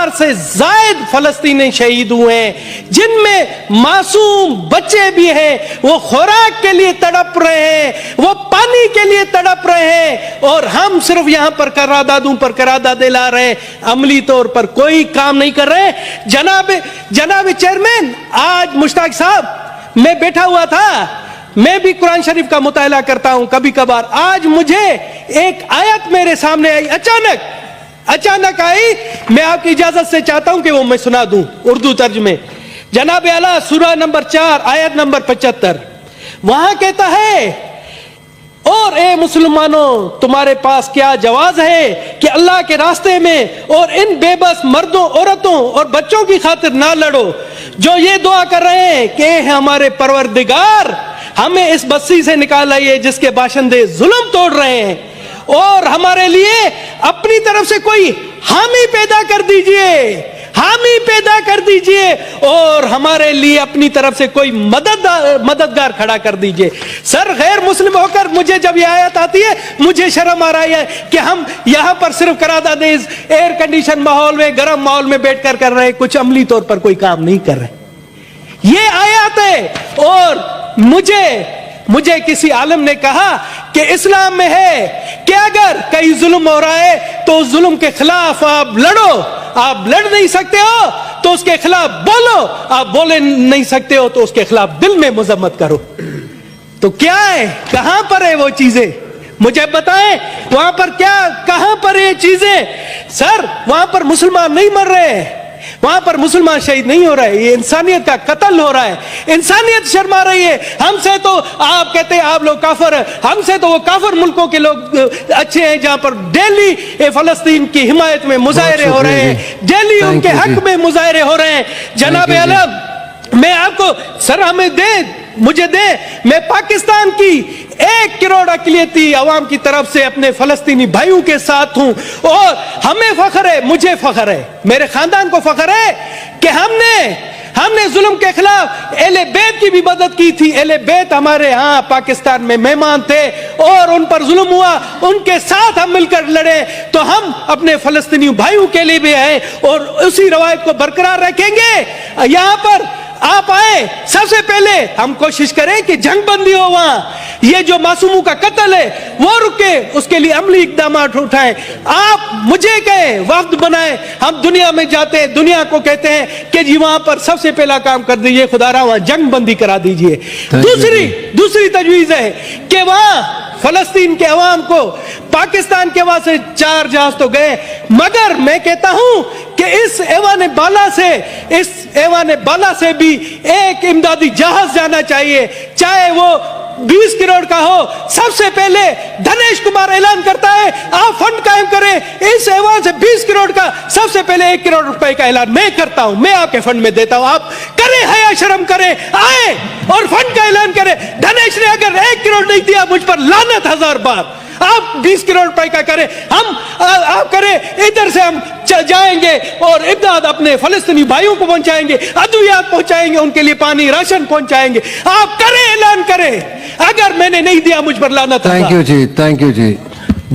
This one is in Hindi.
1000 से ज्यादा फलस्तीनी शहीद हुए हैं, जिनमें मासूम बच्चे भी हैं। वो खुराक के लिए तड़प रहे हैं, वो पानी के लिए तड़प रहे हैं, और हम सिर्फ यहां पर करारदादों पर करारदाद ला रहे हैं, अमली तौर पर कोई काम नहीं कर रहे। जनाब चेयरमैन, आज मुश्ताक साहब, मैं बैठा हुआ था, मैं भी कुरान शरीफ का मुताला करता हूं कभी कभार। आज मुझे एक आयत मेरे सामने आई, अचानक आई। मैं आपकी इजाजत से चाहता हूं कि वो मैं सुना दूं उर्दू तर्जुमे। जनाब आला सूरा नंबर 4 आयत नंबर 75, वहां कहता है, और ए मुसलमानों, तुम्हारे पास क्या जवाज है कि अल्लाह के रास्ते में और इन बेबस मर्दों, औरतों और बच्चों की खातिर ना लड़ो, जो ये दुआ कर रहे हैं कि हमारे परवरदिगार हमें इस बस्ती से निकाल आइए जिसके बाशिंदे जुल्म तोड़ रहे हैं, और हमारे लिए अपनी तरफ से कोई हामी पैदा कर दीजिए, और हमारे लिए अपनी तरफ से कोई मददगार खड़ा कर दीजिए। सर, गैर मुस्लिम होकर मुझे जब यह आयत आती है, मुझे शर्म आ रही है कि हम यहां पर सिर्फ करारदादेज एयर कंडीशन माहौल में, गर्म माहौल में बैठकर कर रहे हैं, कुछ अमली तौर पर कोई काम नहीं कर रहे। ये आयत है। और मुझे किसी आलिम ने कहा कि इस्लाम में है कि अगर कहीं जुल्म हो रहा है तो उस जुल्म के खिलाफ आप लड़ो। आप लड़ नहीं सकते हो तो उसके खिलाफ बोलो, आप बोले नहीं सकते हो तो उसके खिलाफ दिल में मजम्मत करो। तो क्या है, कहां पर है वो चीजें? मुझे बताएं, वहां पर कहां पर ये चीजें? सर, वहां पर मुसलमान नहीं मर रहे हैं, वहां पर मुसलमान शहीद नहीं हो रहे, ये इंसानियत का कत्ल हो रहा है। इंसानियत शर्मा रही है। हमसे तो आप कहते हैं आप लोग काफिर हैं, हमसे तो वो काफिर मुल्कों के लोग अच्छे हैं, जहां पर डेली फलस्तीन की हिमायत में मुजाहरे हो रहे हैं, डेली उनके हक में मुजाहरे हो रहे हैं। जनाब आलम, मैं आपको, सर मुझे दे, मैं पाकिस्तान की 1 करोड़ अक़लियती अवाम की तरफ से अपने फलस्तीनी भाइयों के साथ हूं, और हमें फख्र है, मुझे फख्र है, मेरे खानदान को फख्र है कि हमने जुल्म के खिलाफ अहले बैत की भी मदद की थी। अहले बैत हमारे यहाँ पाकिस्तान में मेहमान थे और उन पर जुल्म हुआ, उनके साथ हम मिलकर लड़े, तो हम अपने फलस्तीनी भाइयों के लिए भी आए और उसी रवायत को बरकरार रखेंगे। यहाँ पर आप आए, सबसे पहले हम कोशिश करें कि जंग बंदी हो, वहां ये जो मासूमों का कत्ल है वो रुके, उसके लिए अमली इकदाम उठाएं। आप मुझे कहें, वक्त बनाएं, हम दुनिया में जाते हैं, दुनिया को कहते हैं कि जी वहां पर सबसे पहला काम कर दीजिए, खुदारा वहां जंग बंदी करा दीजिए। दूसरी तजवीज है कि वहां फलस्तीन के अवाम को, पाकिस्तान के वहां से 4 जहाज तो गए, मगर मैं कहता हूं कि इस ऐवान बाला से भी एक इमदादी जहाज जाना चाहिए, चाहे वो 20 करोड़ का हो। सबसे पहले धनेश कुमार ऐलान करता है आप फंड कायम करें, इस ऐवान से 20 करोड़ का सबसे पहले 1 करोड़ रुपए का ऐलान मैं करता हूं, मैं आपके फंड में देता हूं, आप करें, हया शर्म करें, आए और फंड का ऐलान करें। धनेश ने अगर 1 करोड़ नहीं दिया, मुझ पर लानत 1000 बार। आप 20 करोड़ रुपए का करें, आप करें, इधर से हम जाएंगे और इमदाद अपने फलस्तीनी भाइयों को पहुंचाएंगे, अद्वियात पहुंचाएंगे, उनके लिए पानी राशन पहुंचाएंगे। आप करें, ऐलान करें, अगर मैंने नहीं दिया मुझ पर लानत। Thank you ji.